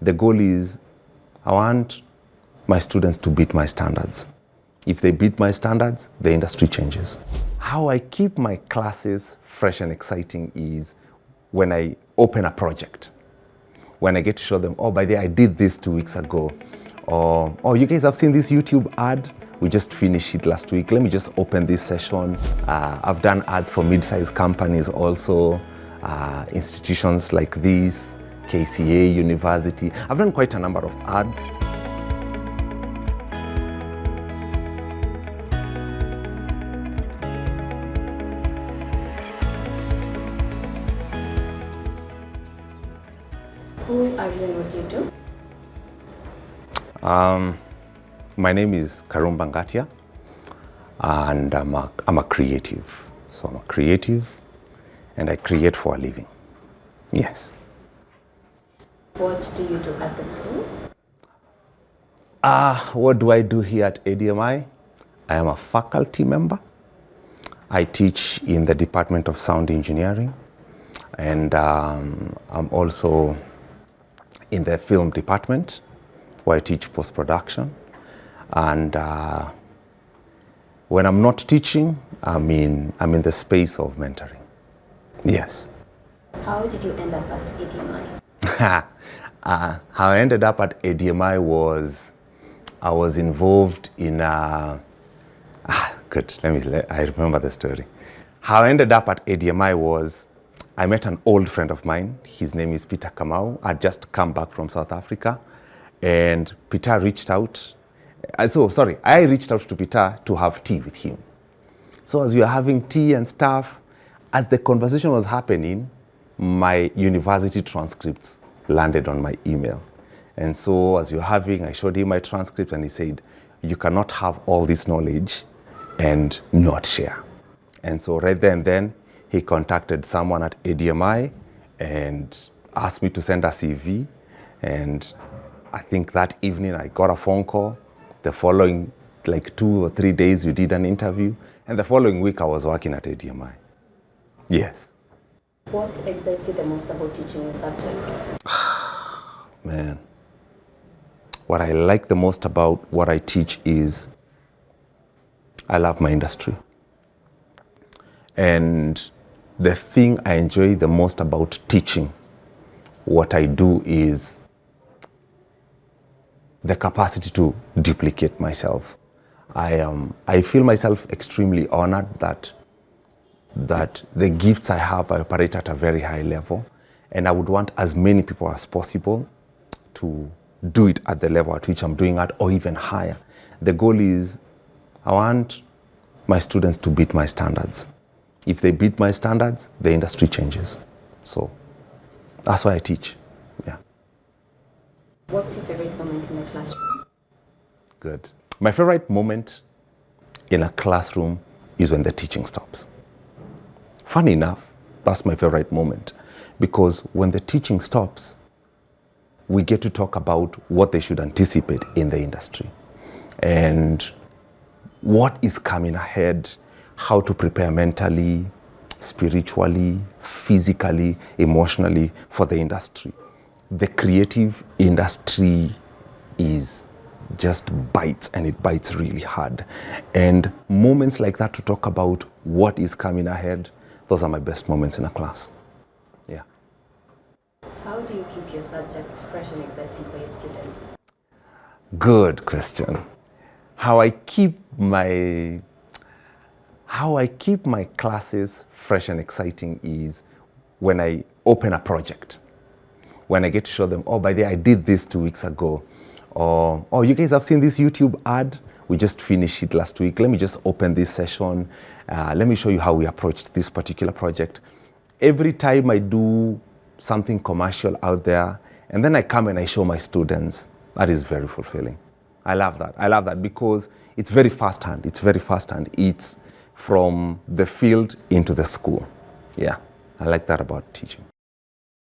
The goal is I want my students to beat my standards. If they beat my standards, the industry changes. How I keep my classes fresh and exciting is when I open a project. When I get to show them, oh, by the way, I did this 2 weeks ago. Or, oh, you guys have seen this YouTube ad? We just finished it last week. Let me just open this session. I've done ads for mid-sized companies also, institutions like this, KCA, university. I've done quite a number of ads. Who are you and what do you do? My name is Karumba Ngatia, and I'm a creative. So I'm a creative, and I create for a living. Yes. What do you do at the school? What do I do here at ADMI? I am a faculty member. I teach in the Department of Sound Engineering, and I'm also in the film department where I teach post-production. And when I'm not teaching, I'm in the space of mentoring. Yes. How did you end up at ADMI? How I ended up at ADMI was I was involved in I remember the story. How I ended up at ADMI was I met an old friend of mine. His name is Peter Kamau. I'd just come back from South Africa, and Peter reached out. I reached out to Peter to have tea with him. So as we were having tea and stuff, as the conversation was happening, my university transcripts landed on my email. And so as we were having, I showed him my transcript and he said, you cannot have all this knowledge and not share. And so right there and then, he contacted someone at ADMI and asked me to send a CV. And I think that evening I got a phone call. The following 2 or 3 days, we did an interview. And the following week, I was working at ADMI. Yes. What excites you the most about teaching your subject? Man, what I like the most about what I teach is I love my industry. And the thing I enjoy the most about teaching what I do is the capacity to duplicate myself. I feel myself extremely honored that the gifts I have, I operate at a very high level, and I would want as many people as possible to do it at the level at which I'm doing it, or even higher. The goal is I want my students to beat my standards. If they beat my standards, the industry changes. So that's why I teach. Yeah. What's your favorite moment in the classroom? Good. My favorite moment in a classroom is when the teaching stops. Funny enough, that's my favorite moment, because when the teaching stops, we get to talk about what they should anticipate in the industry and what is coming ahead, how to prepare mentally, spiritually, physically, emotionally for the industry. The creative industry is just bites, and it bites really hard. And moments like that to talk about what is coming ahead, those are my best moments in a class. Yeah. How do you keep your subjects fresh and exciting for your students? Good question. How I keep my classes fresh and exciting is when I open a project. When I get to show them, oh, by the way, I did this 2 weeks ago. Or, oh, you guys have seen this YouTube ad? We just finished it last week. Let me just open this session. Let me show you how we approached this particular project. Every time I do something commercial out there, and then I come and I show my students, that is very fulfilling. I love that. I love that because it's very fast-hand. It's very fast-hand. It's from the field into the school. Yeah, I like that about teaching.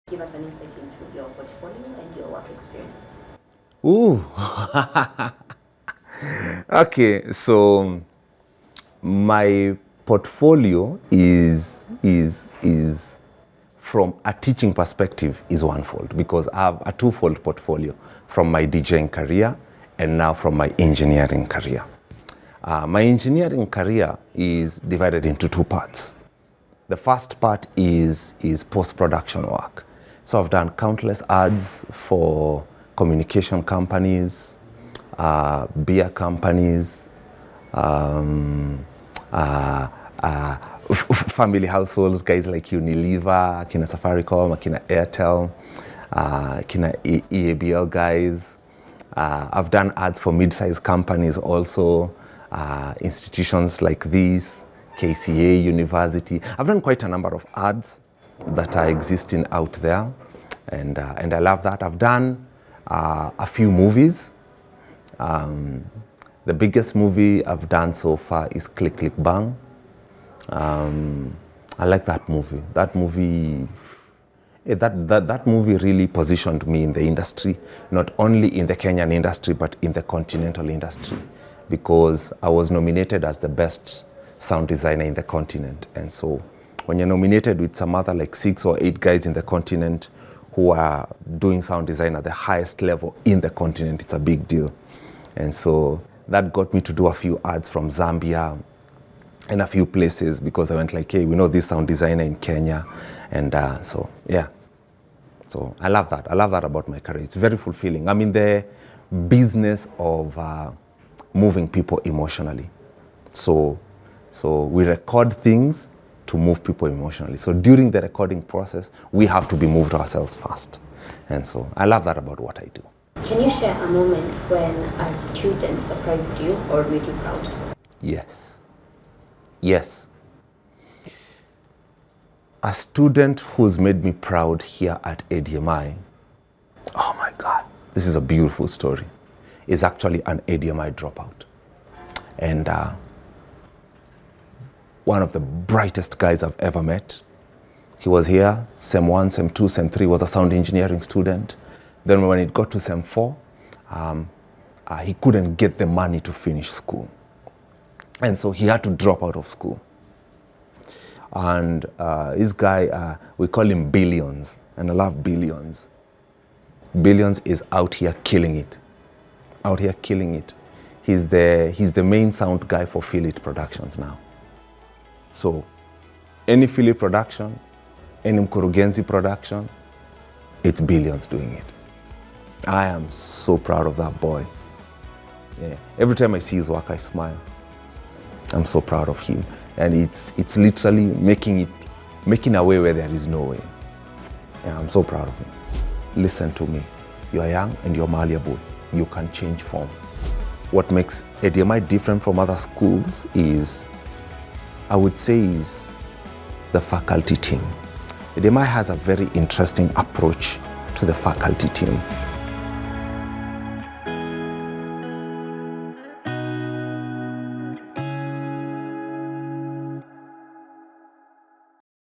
Give us an insight into your portfolio and your work experience. Ooh. Okay, so my portfolio is from a teaching perspective is onefold, because I have a twofold portfolio from my DJing career and now from my engineering career. My engineering career is divided into two parts. The first part is post-production work. So I've done countless ads for communication companies, beer companies, family households, guys like Unilever, Kina Safaricom, Kina Airtel, Kina EABL guys. I've done ads for mid-sized companies also, institutions like this, KCA, university. I've done quite a number of ads that are existing out there, and I love that. I've done a few movies. The biggest movie I've done so far is Click Click Bang. I like that movie. That movie really positioned me in the industry, not only in the Kenyan industry, but in the continental industry, because I was nominated as the best sound designer in the continent. And so when you're nominated with some other like 6 or 8 guys in the continent who are doing sound design at the highest level in the continent, it's a big deal. And so that got me to do a few ads from Zambia and a few places, because I went like, hey, we know this sound designer in Kenya. And so, yeah. So I love that. I love that about my career. It's very fulfilling. I'm in the business of moving people emotionally. So we record things to move people emotionally. So during the recording process, we have to be moved ourselves first. And so I love that about what I do. Can you share a moment when a student surprised you or made you proud? Yes. Yes. A student who's made me proud here at ADMI, oh my God, this is a beautiful story, is actually an ADMI dropout. And one of the brightest guys I've ever met. He was here, SEM 1, SEM 2, SEM 3, was a sound engineering student. Then when it got to SEM 4, he couldn't get the money to finish school. And so he had to drop out of school. And this guy, we call him Billions, and I love Billions. Billions is out here killing it. Out here killing it. He's the main sound guy for Feel It Productions now. So any Feel It production, any Mkurugenzi production, it's Billions doing it. I am so proud of that boy. Yeah. Every time I see his work, I smile. I'm so proud of him. And it's literally making a way where there is no way. Yeah, I'm so proud of him. Listen to me. You are young and you're malleable. You can change form. What makes ADMI different from other schools is, I would say, is the faculty team. ADMI has a very interesting approach to the faculty team.